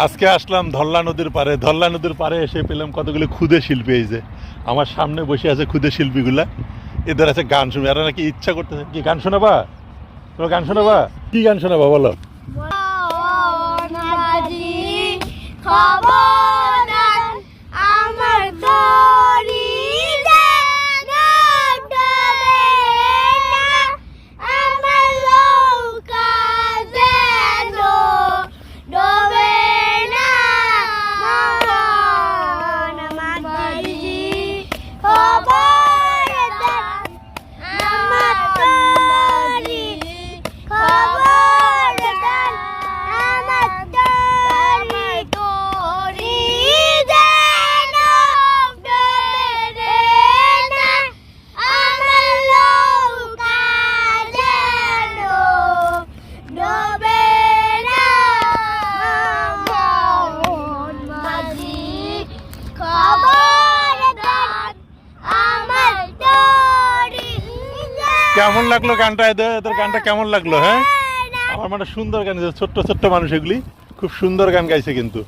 আজকে আসলাম ধল্লা নদীর পারে। ধল্লা নদীর পারে এসে পেলাম কতগুলো ক্ষুদে শিল্পী। এই যে আমার সামনে বসে আছে ক্ষুদে শিল্পীগুলা, এদের আছে গান শুনবে। এরা নাকি ইচ্ছা করতেছে কি গান শোনাবা, তোমার গান শোনাবা, কি গান শোনাবা বলো? কেমন লাগলো গানটা? এদের গানটা কেমন লাগলো? হ্যাঁ, আমার মানে সুন্দর গান, ছোট্ট ছোট্ট মানুষ, এগুলি খুব সুন্দর গান গাইছে কিন্তু।